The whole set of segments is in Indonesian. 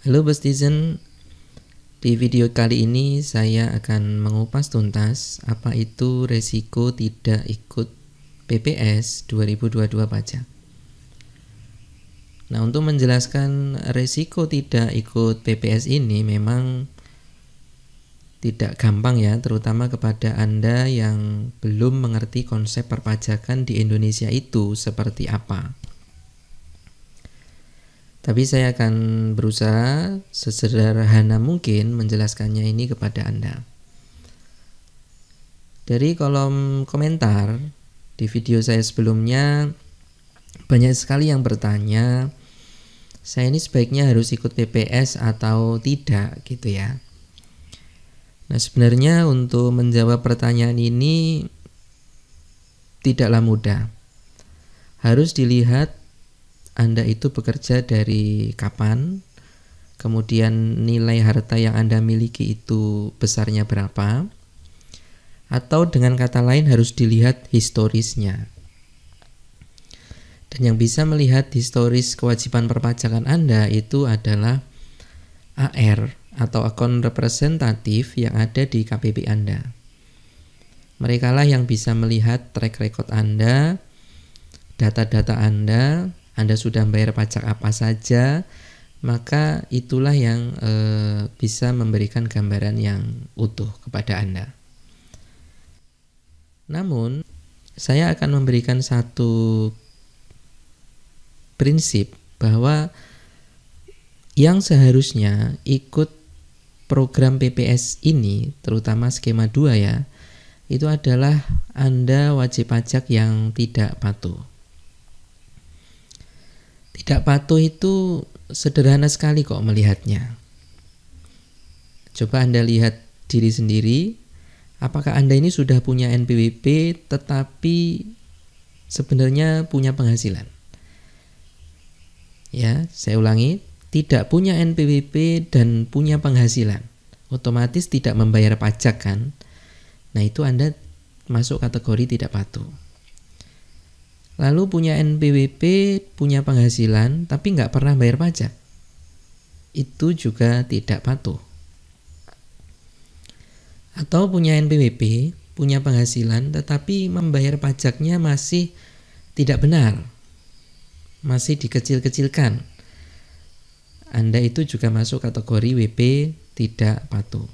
Halo Bestizen, di video kali ini saya akan mengupas tuntas apa itu resiko tidak ikut PPS 2022 pajak. Nah, untuk menjelaskan resiko tidak ikut PPS ini memang tidak gampang ya, terutama kepada Anda yang belum mengerti konsep perpajakan di Indonesia itu seperti apa. Tapi saya akan berusaha sesederhana mungkin menjelaskannya ini kepada Anda. Dari kolom komentar di video saya sebelumnya, banyak sekali yang bertanya, saya ini sebaiknya harus ikut PPS atau tidak gitu ya. Nah, sebenarnya untuk menjawab pertanyaan ini tidaklah mudah. Harus dilihat Anda itu bekerja dari kapan, kemudian nilai harta yang Anda miliki itu besarnya berapa, atau dengan kata lain harus dilihat historisnya. Dan yang bisa melihat historis kewajiban perpajakan Anda itu adalah AR atau akun representatif yang ada di KPP Anda. Merekalah yang bisa melihat track record Anda, data-data Anda sudah bayar pajak apa saja, maka itulah yang bisa memberikan gambaran yang utuh kepada Anda. Namun, saya akan memberikan satu prinsip bahwa yang seharusnya ikut program PPS ini, terutama skema 2 ya, itu adalah Anda wajib pajak yang tidak patuh. Tidak patuh itu sederhana sekali kok melihatnya. Coba Anda lihat diri sendiri, apakah Anda ini sudah punya NPWP tetapi sebenarnya punya penghasilan? Ya, saya ulangi, tidak punya NPWP dan punya penghasilan, otomatis tidak membayar pajak kan? Nah, itu Anda masuk kategori tidak patuh. Lalu punya NPWP, punya penghasilan, tapi nggak pernah bayar pajak. Itu juga tidak patuh. Atau punya NPWP, punya penghasilan, tetapi membayar pajaknya masih tidak benar. Masih dikecil-kecilkan. Anda itu juga masuk kategori WP tidak patuh.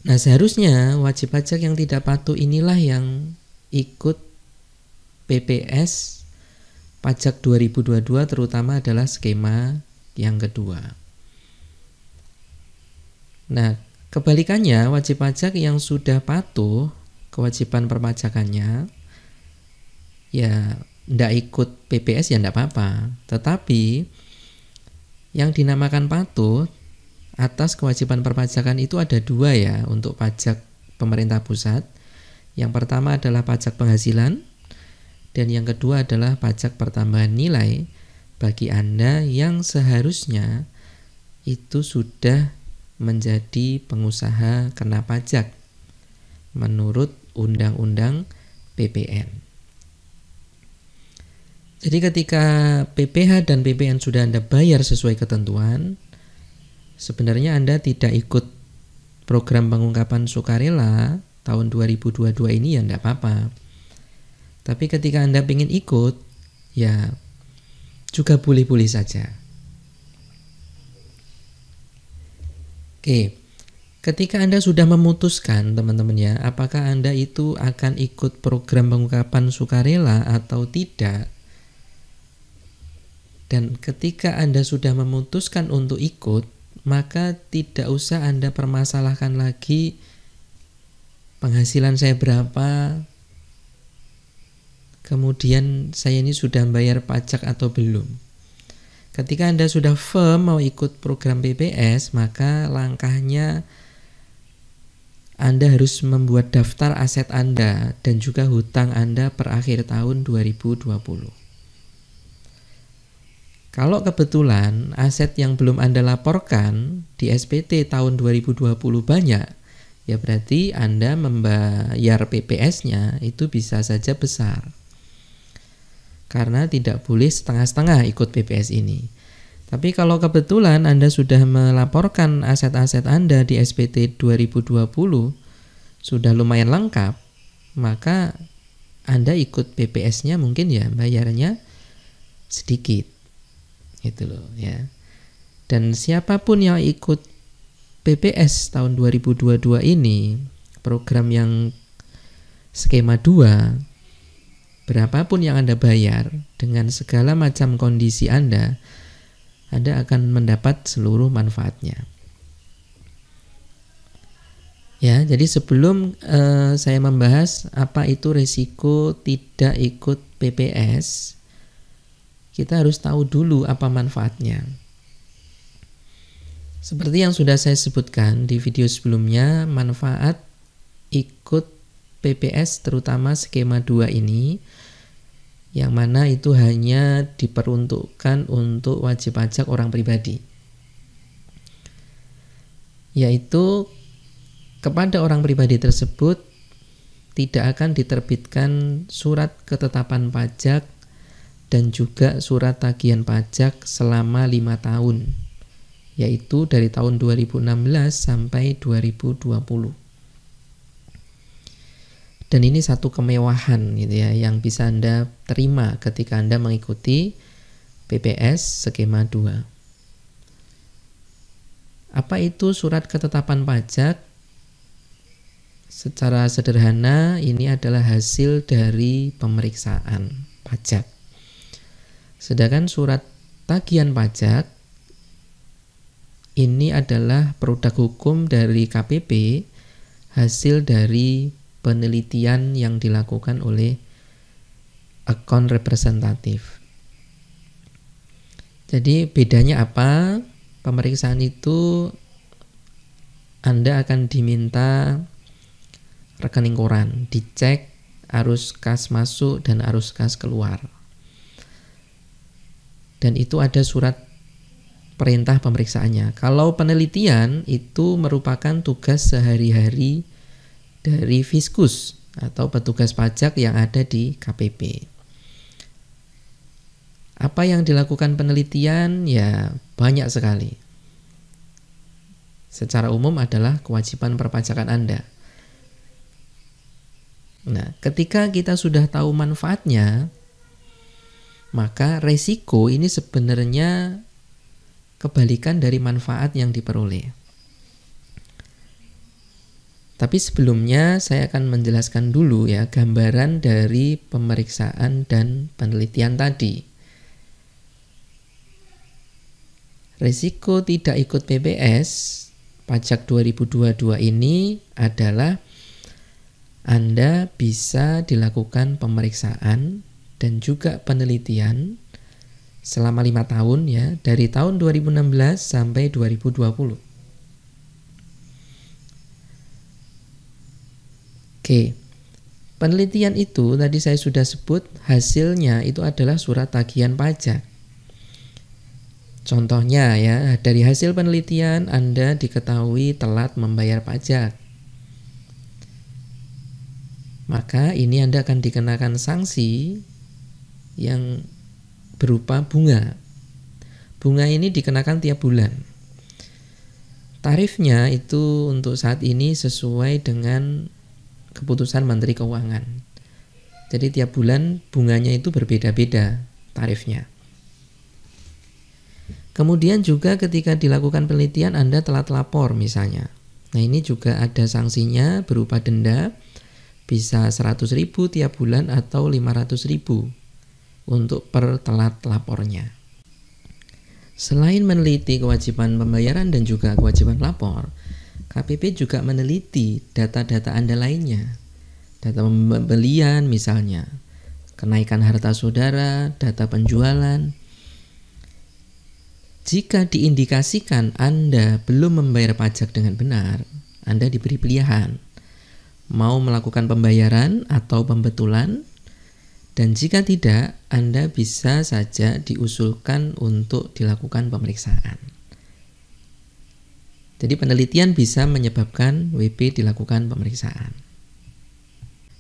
Nah, seharusnya wajib pajak yang tidak patuh inilah yang ikut PPS pajak 2022, terutama adalah skema yang kedua. Nah, kebalikannya wajib pajak yang sudah patuh kewajiban perpajakannya ya tidak ikut PPS ya tidak apa-apa. Tetapi yang dinamakan patuh atas kewajiban perpajakan itu ada dua ya untuk pajak pemerintah pusat. Yang pertama adalah pajak penghasilan, dan yang kedua adalah pajak pertambahan nilai bagi Anda yang seharusnya itu sudah menjadi pengusaha kena pajak menurut Undang-Undang PPN. Jadi ketika PPh dan PPN sudah Anda bayar sesuai ketentuan, sebenarnya Anda tidak ikut program pengungkapan sukarela tahun 2022 ini ya tidak apa-apa. Tapi ketika Anda ingin ikut, ya juga boleh-boleh saja. Oke, ketika Anda sudah memutuskan teman-teman ya, apakah Anda itu akan ikut program pengungkapan sukarela atau tidak, dan ketika Anda sudah memutuskan untuk ikut, maka tidak usah Anda permasalahkan lagi penghasilan saya berapa, kemudian saya ini sudah bayar pajak atau belum. Ketika Anda sudah firm mau ikut program PPS, maka langkahnya Anda harus membuat daftar aset Anda dan juga hutang Anda per akhir tahun 2020. Kalau kebetulan aset yang belum Anda laporkan di SPT tahun 2020 banyak, ya berarti Anda membayar PPS-nya itu bisa saja besar. Karena tidak boleh setengah-setengah ikut PPS ini. Tapi kalau kebetulan Anda sudah melaporkan aset-aset Anda di SPT 2020 sudah lumayan lengkap, maka Anda ikut PPS-nya mungkin ya bayarnya sedikit. Gitu loh ya. Dan siapapun yang ikut PPS tahun 2022 ini, program yang skema 2, berapapun yang Anda bayar dengan segala macam kondisi Anda akan mendapat seluruh manfaatnya. Ya, jadi sebelum saya membahas apa itu risiko tidak ikut PPS, kita harus tahu dulu apa manfaatnya. Seperti yang sudah saya sebutkan di video sebelumnya, manfaat ikut PPS terutama skema 2 ini, yang mana itu hanya diperuntukkan untuk wajib pajak orang pribadi. Yaitu kepada orang pribadi tersebut tidak akan diterbitkan surat ketetapan pajak dan juga surat tagihan pajak selama 5 tahun. Yaitu dari tahun 2016 sampai 2020. Dan ini satu kemewahan gitu ya yang bisa Anda terima ketika Anda mengikuti PPS skema 2. Apa itu surat ketetapan pajak? Secara sederhana ini adalah hasil dari pemeriksaan pajak. Sedangkan surat tagihan pajak ini adalah produk hukum dari KPP, hasil dari penelitian yang dilakukan oleh account representatif. Jadi bedanya apa? Pemeriksaan itu Anda akan diminta rekening koran, dicek arus kas masuk dan arus kas keluar. Dan itu ada surat perintah pemeriksaannya. Kalau penelitian itu merupakan tugas sehari-hari dari Fiskus atau petugas pajak yang ada di KPP. Apa yang dilakukan penelitian? Ya banyak sekali. Secara umum adalah kewajiban perpajakan Anda. Nah, ketika kita sudah tahu manfaatnya, maka resiko ini sebenarnya kebalikan dari manfaat yang diperoleh. Tapi sebelumnya saya akan menjelaskan dulu ya gambaran dari pemeriksaan dan penelitian tadi. Risiko tidak ikut PPS pajak 2022 ini adalah Anda bisa dilakukan pemeriksaan dan juga penelitian selama 5 tahun ya, dari tahun 2016 sampai 2020. Oke. Penelitian itu tadi saya sudah sebut hasilnya itu adalah surat tagihan pajak. Contohnya ya, dari hasil penelitian Anda diketahui telat membayar pajak. Maka ini Anda akan dikenakan sanksi yang berupa bunga. Bunga ini dikenakan tiap bulan. Tarifnya itu untuk saat ini sesuai dengan keputusan Menteri Keuangan. Jadi tiap bulan bunganya itu berbeda-beda tarifnya. Kemudian juga ketika dilakukan penelitian Anda telat lapor misalnya. Nah ini juga ada sanksinya berupa denda, bisa 100.000 tiap bulan atau 500.000 untuk per telat lapornya. Selain meneliti kewajiban pembayaran dan juga kewajiban lapor, KPP juga meneliti data-data Anda lainnya. Data pembelian misalnya, kenaikan harta saudara, data penjualan. Jika diindikasikan Anda belum membayar pajak dengan benar, Anda diberi pilihan mau melakukan pembayaran atau pembetulan, dan jika tidak, Anda bisa saja diusulkan untuk dilakukan pemeriksaan. Jadi penelitian bisa menyebabkan WP dilakukan pemeriksaan.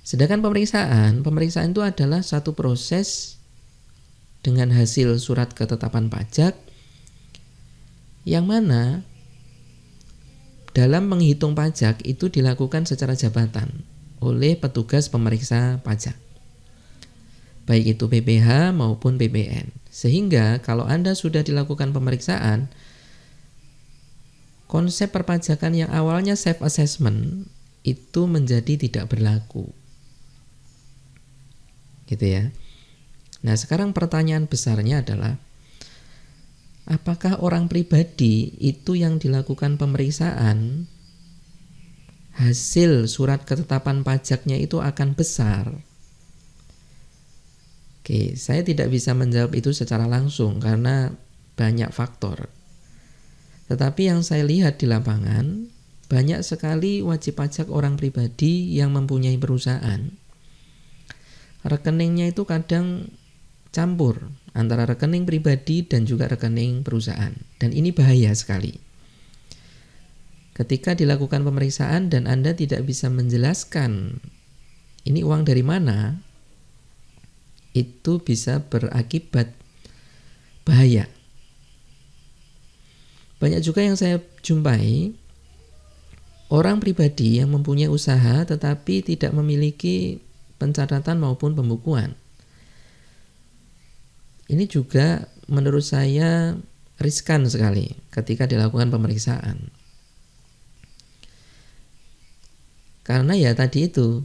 Sedangkan pemeriksaan itu adalah satu proses dengan hasil surat ketetapan pajak yang mana dalam menghitung pajak itu dilakukan secara jabatan oleh petugas pemeriksa pajak, baik itu PPh maupun PPN. Sehingga kalau Anda sudah dilakukan pemeriksaan, konsep perpajakan yang awalnya self assessment itu menjadi tidak berlaku. Gitu ya. Nah, sekarang pertanyaan besarnya adalah, apakah orang pribadi itu yang dilakukan pemeriksaan, hasil surat ketetapan pajaknya itu akan besar? Oke, saya tidak bisa menjawab itu secara langsung karena banyak faktor. Tetapi yang saya lihat di lapangan, banyak sekali wajib pajak orang pribadi yang mempunyai perusahaan. Rekeningnya itu kadang campur antara rekening pribadi dan juga rekening perusahaan. Dan ini bahaya sekali. Ketika dilakukan pemeriksaan dan Anda tidak bisa menjelaskan ini uang dari mana, itu bisa berakibat bahaya. Banyak juga yang saya jumpai orang pribadi yang mempunyai usaha tetapi tidak memiliki pencatatan maupun pembukuan. Ini juga menurut saya riskan sekali ketika dilakukan pemeriksaan. Karena ya tadi itu,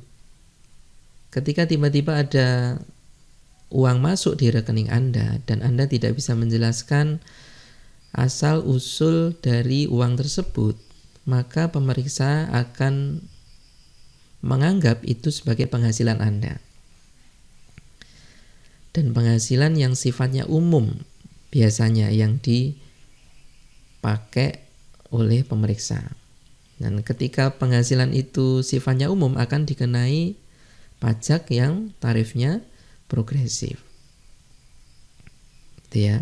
ketika tiba-tiba ada uang masuk di rekening Anda dan Anda tidak bisa menjelaskan asal usul dari uang tersebut, maka pemeriksa akan menganggap itu sebagai penghasilan Anda. Dan penghasilan yang sifatnya umum biasanya yang dipakai oleh pemeriksa. Dan ketika penghasilan itu sifatnya umum akan dikenai pajak yang tarifnya progresif. Gitu ya.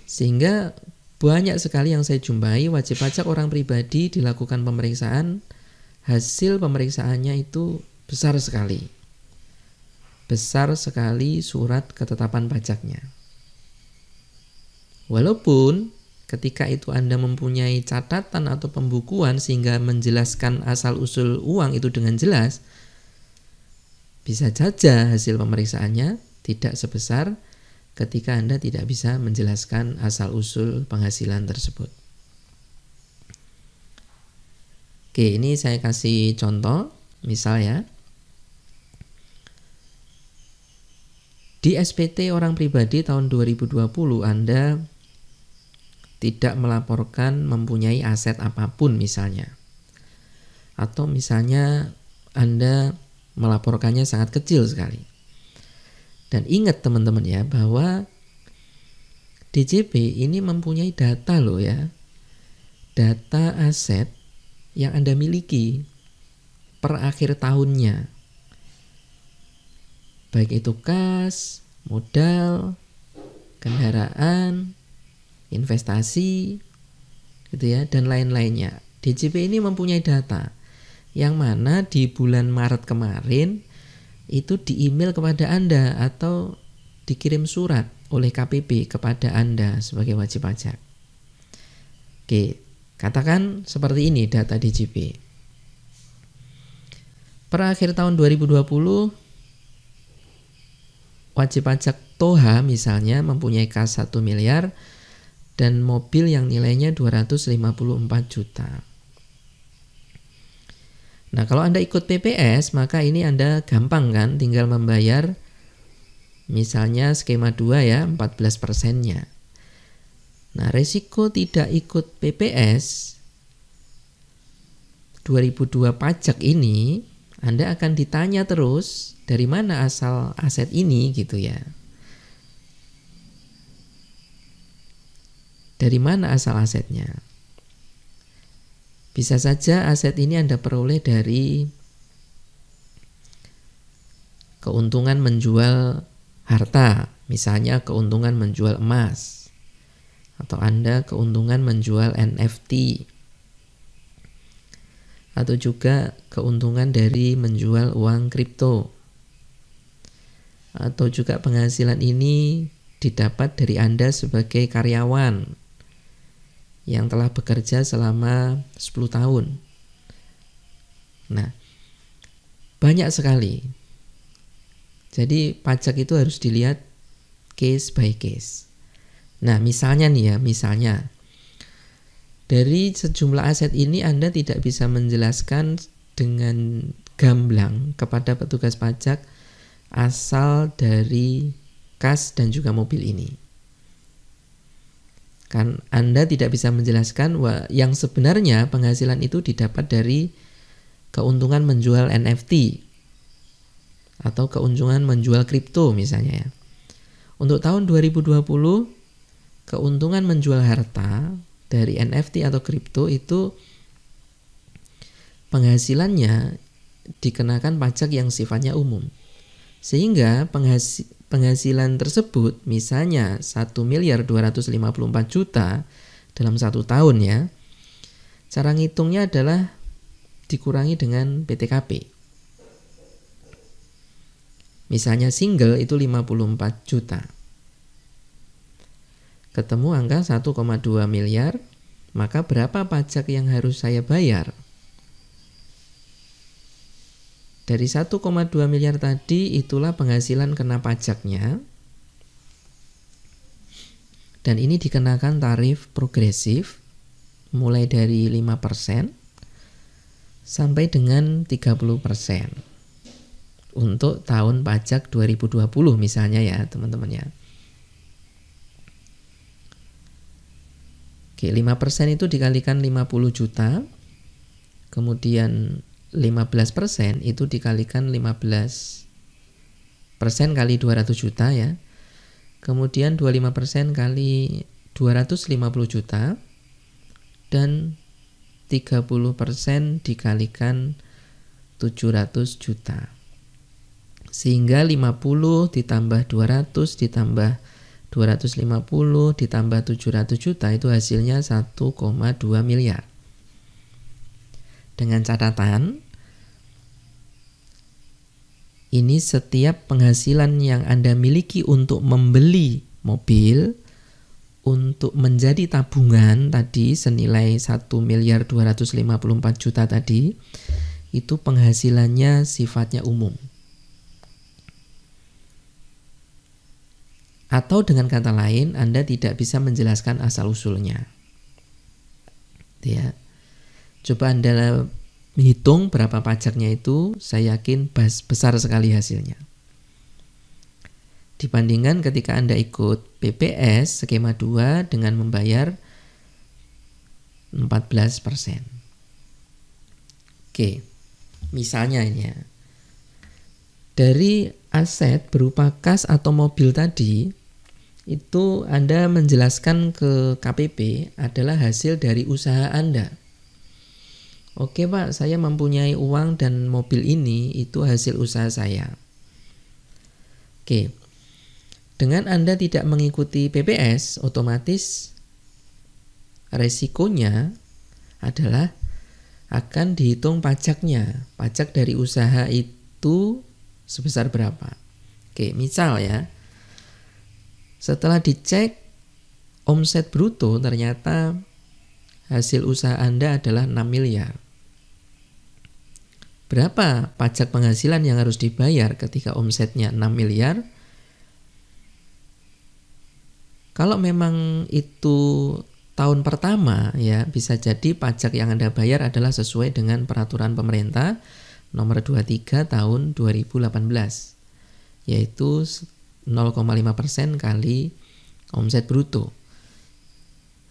Sehingga banyak sekali yang saya jumpai wajib pajak orang pribadi dilakukan pemeriksaan, hasil pemeriksaannya itu besar sekali. Besar sekali surat ketetapan pajaknya. Walaupun ketika itu Anda mempunyai catatan atau pembukuan sehingga menjelaskan asal-usul uang itu dengan jelas, bisa saja hasil pemeriksaannya tidak sebesar ketika Anda tidak bisa menjelaskan asal-usul penghasilan tersebut. Oke, ini saya kasih contoh, misal ya. Di SPT orang pribadi tahun 2020 Anda tidak melaporkan mempunyai aset apapun misalnya. Atau misalnya Anda melaporkannya sangat kecil sekali. Dan ingat teman-teman ya bahwa DJP ini mempunyai data loh ya. Data aset yang Anda miliki per akhir tahunnya. Baik itu kas, modal, kendaraan, investasi, gitu ya, dan lain-lainnya. DJP ini mempunyai data yang mana di bulan Maret kemarin itu di email kepada Anda atau dikirim surat oleh KPP kepada Anda sebagai wajib pajak. Oke, katakan seperti ini data DJP. Per akhir tahun 2020 wajib pajak Toha misalnya mempunyai kas 1 miliar dan mobil yang nilainya 254 juta. Nah, kalau Anda ikut PPS, maka ini Anda gampang kan, tinggal membayar misalnya skema 2 ya, 14%-nya. Nah, resiko tidak ikut PPS 2002 pajak ini, Anda akan ditanya terus dari mana asal aset ini gitu ya. Dari mana asal asetnya? Bisa saja aset ini Anda peroleh dari keuntungan menjual harta, misalnya keuntungan menjual emas, atau Anda keuntungan menjual NFT, atau juga keuntungan dari menjual uang kripto, atau juga penghasilan ini didapat dari Anda sebagai karyawan yang telah bekerja selama 10 tahun. Nah, banyak sekali. Jadi pajak itu harus dilihat case by case. Nah, misalnya nih ya, misalnya dari sejumlah aset ini Anda tidak bisa menjelaskan dengan gamblang kepada petugas pajak asal dari kas dan juga mobil ini. Kan Anda tidak bisa menjelaskan yang sebenarnya penghasilan itu didapat dari keuntungan menjual NFT atau keuntungan menjual kripto misalnya ya. Untuk tahun 2020 keuntungan menjual harta dari NFT atau kripto itu penghasilannya dikenakan pajak yang sifatnya umum. Sehingga penghasilan tersebut misalnya 1.254.000.000 dalam 1 tahun ya. Cara ngitungnya adalah dikurangi dengan PTKP. Misalnya single itu 54 juta. Ketemu angka 1,2 miliar, maka berapa pajak yang harus saya bayar? Dari 1,2 miliar tadi itulah penghasilan kena pajaknya. Dan ini dikenakan tarif progresif mulai dari 5% sampai dengan 30% untuk tahun pajak 2020 misalnya ya teman-teman ya. Oke, 5% itu dikalikan 50 juta. Kemudian 15% itu dikalikan 15% kali 200 juta ya. Kemudian 25% kali 250 juta. Dan 30% dikalikan 700 juta. Sehingga 50 ditambah 200 ditambah 250 ditambah 700 juta itu hasilnya 1,2 miliar. Dengan catatan, ini setiap penghasilan yang Anda miliki untuk membeli mobil, untuk menjadi tabungan tadi senilai 1.254.000.000 tadi, itu penghasilannya sifatnya umum. Atau dengan kata lain, Anda tidak bisa menjelaskan asal-usulnya. Ya. Coba Anda hitung berapa pajaknya itu, saya yakin besar sekali hasilnya. Dibandingkan ketika Anda ikut PPS skema 2 dengan membayar 14%. Oke, misalnya ini ya. Dari aset berupa kas atau mobil tadi, itu Anda menjelaskan ke KPP adalah hasil dari usaha Anda. Oke Pak, saya mempunyai uang dan mobil ini itu hasil usaha saya. Oke, dengan Anda tidak mengikuti PPS, otomatis resikonya adalah akan dihitung pajaknya. Pajak dari usaha itu sebesar berapa? Oke, misal ya, setelah dicek omset bruto ternyata hasil usaha Anda adalah 6 miliar. Berapa pajak penghasilan yang harus dibayar ketika omsetnya 6 miliar? Kalau memang itu tahun pertama ya, bisa jadi pajak yang Anda bayar adalah sesuai dengan peraturan pemerintah nomor 23 tahun 2018, yaitu 0,5% kali omset bruto.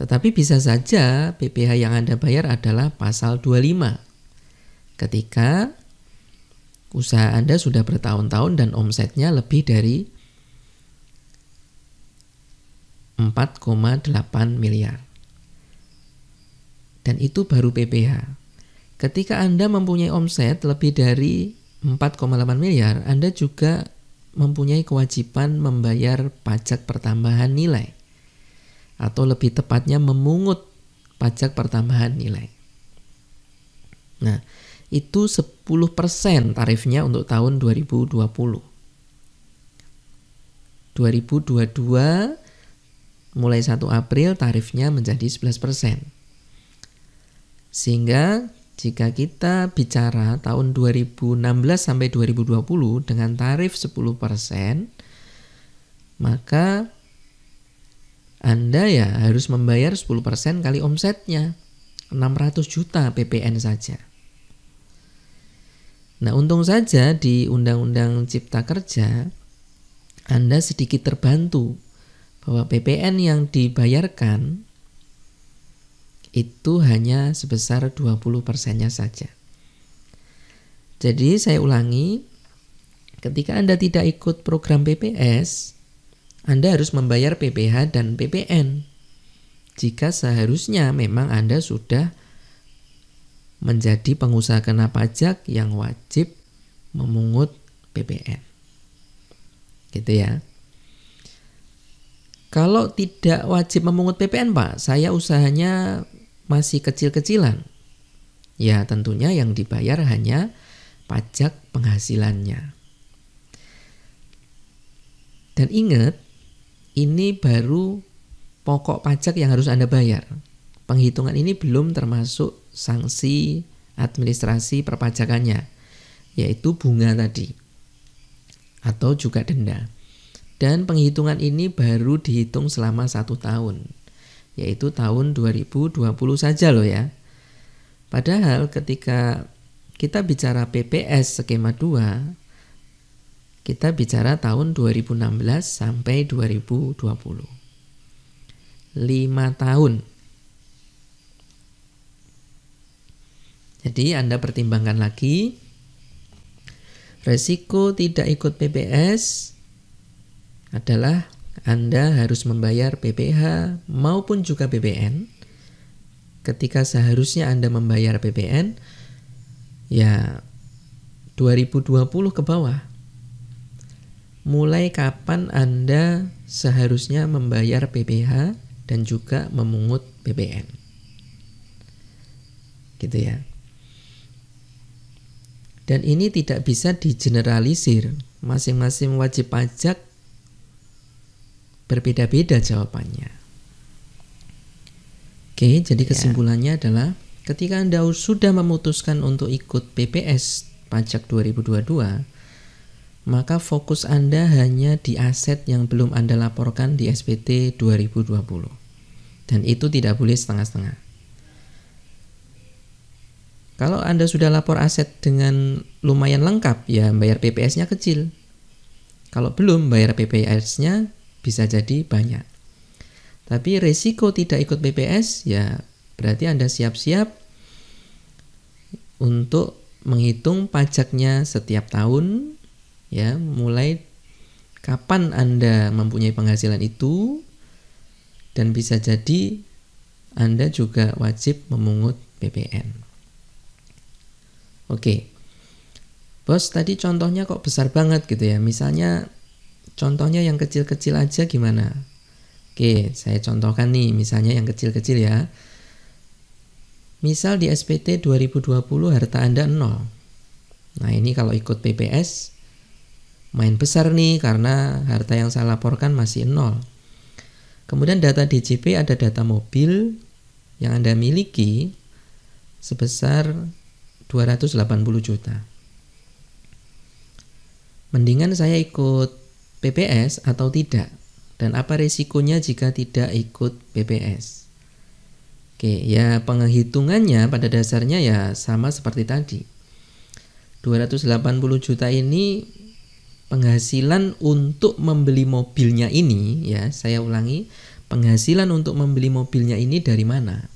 Tetapi bisa saja PPh yang Anda bayar adalah pasal 25 ketika usaha Anda sudah bertahun-tahun dan omsetnya lebih dari 4,8 miliar. Dan itu baru PPh. Ketika Anda mempunyai omset lebih dari 4,8 miliar, Anda juga mempunyai kewajiban membayar pajak pertambahan nilai. Atau lebih tepatnya memungut pajak pertambahan nilai. Nah, itu 10% tarifnya untuk tahun 2020. 2021 2022 mulai 1 April tarifnya menjadi 11%. Sehingga jika kita bicara tahun 2016 sampai 2020 dengan tarif 10%, maka Anda ya harus membayar 10% kali omsetnya, 600 juta PPN saja. Nah, untung saja di Undang-Undang Cipta Kerja Anda sedikit terbantu bahwa PPN yang dibayarkan itu hanya sebesar 20%-nya saja. Jadi saya ulangi, ketika Anda tidak ikut program PPS, Anda harus membayar PPh dan PPN. Jika seharusnya memang Anda sudah menjadi pengusaha kena pajak yang wajib memungut PPN. Gitu ya. Kalau tidak wajib memungut PPN, Pak, saya usahanya masih kecil-kecilan. Ya, tentunya yang dibayar hanya pajak penghasilannya. Dan ingat, ini baru pokok pajak yang harus Anda bayar. Penghitungan ini belum termasuk sanksi administrasi perpajakannya, yaitu bunga tadi, atau juga denda. Dan penghitungan ini baru dihitung selama 1 tahun, yaitu tahun 2020 saja loh ya. Padahal ketika kita bicara PPS skema 2, kita bicara tahun 2016 sampai 2020. 5 tahun. Jadi Anda pertimbangkan lagi, resiko tidak ikut PPS adalah Anda harus membayar PPh maupun juga PPN. Ketika seharusnya Anda membayar PPN, ya 2020 ke bawah. Mulai kapan Anda seharusnya membayar PPh dan juga memungut PPN. Gitu ya. Dan ini tidak bisa digeneralisir. Masing-masing wajib pajak berbeda-beda jawabannya. Oke, jadi kesimpulannya adalah ketika Anda sudah memutuskan untuk ikut PPS pajak 2022, maka fokus Anda hanya di aset yang belum Anda laporkan di SPT 2020. Dan itu tidak boleh setengah-setengah. Kalau Anda sudah lapor aset dengan lumayan lengkap, ya bayar PPS-nya kecil. Kalau belum, bayar PPS-nya bisa jadi banyak. Tapi resiko tidak ikut PPS, ya berarti Anda siap-siap untuk menghitung pajaknya setiap tahun, ya mulai kapan Anda mempunyai penghasilan itu, dan bisa jadi Anda juga wajib memungut PPN. Oke, bos tadi contohnya kok besar banget gitu ya. Misalnya contohnya yang kecil-kecil aja gimana? Oke, saya contohkan nih misalnya yang kecil-kecil ya. Misal di SPT 2020 harta Anda 0. Nah ini kalau ikut PPS main besar nih karena harta yang saya laporkan masih 0. Kemudian data DJP ada data mobil yang Anda miliki sebesar 280 juta. Mendingan saya ikut PPS atau tidak? Dan apa resikonya jika tidak ikut PPS? Oke, ya penghitungannya pada dasarnya ya sama seperti tadi. 280 juta ini penghasilan untuk membeli mobilnya ini, ya saya ulangi, penghasilan untuk membeli mobilnya ini dari mana?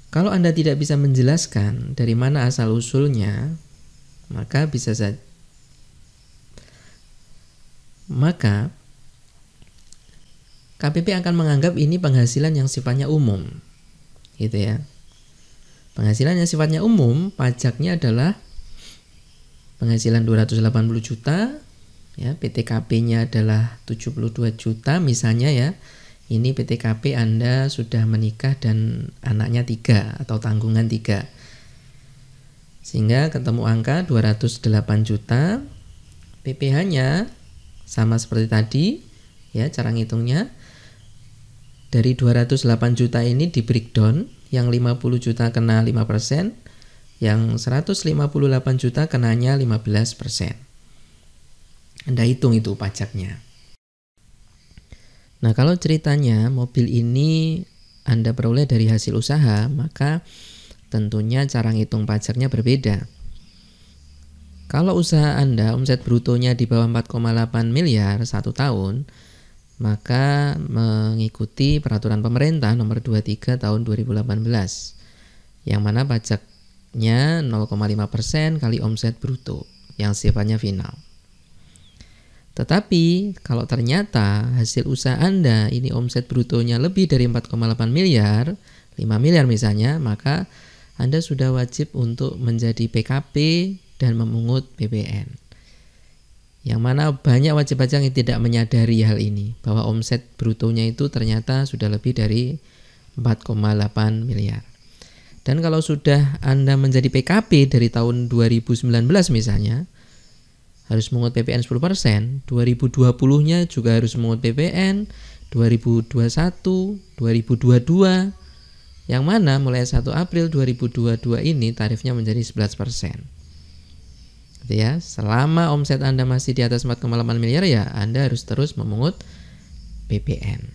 Kalau Anda tidak bisa menjelaskan dari mana asal-usulnya, maka KPP akan menganggap ini penghasilan yang sifatnya umum. Gitu ya. Penghasilan yang sifatnya umum, pajaknya adalah penghasilan 280 juta, ya, PTKP-nya adalah 72 juta misalnya ya. Ini PTKP Anda sudah menikah dan anaknya 3 atau tanggungan 3. Sehingga ketemu angka 208 juta. PPh-nya Sama seperti tadi, ya cara ngitungnya. Dari 208 juta ini di breakdown, yang 50 juta kena 5%, yang 158 juta kenanya 15%. Anda hitung itu pajaknya. Nah, kalau ceritanya mobil ini Anda peroleh dari hasil usaha, maka tentunya cara ngitung pajaknya berbeda. Kalau usaha Anda omset brutonya di bawah 4,8 miliar 1 tahun, maka mengikuti peraturan pemerintah nomor 23 tahun 2018, yang mana pajaknya 0,5% kali omset bruto yang sifatnya final. Tetapi kalau ternyata hasil usaha Anda ini omset brutonya lebih dari 4,8 miliar, 5 miliar misalnya, maka Anda sudah wajib untuk menjadi PKP dan memungut PPN. Yang mana banyak wajib pajak yang tidak menyadari hal ini, bahwa omset brutonya itu ternyata sudah lebih dari 4,8 miliar. Dan kalau sudah Anda menjadi PKP dari tahun 2019 misalnya, harus mengungut PPN 10%, 2020-nya juga harus mengungut PPN, 2021, 2022, yang mana mulai 1 April 2022 ini tarifnya menjadi 11%. Ya, selama omset Anda masih di atas 4,8 miliar ya Anda harus terus memungut PPN.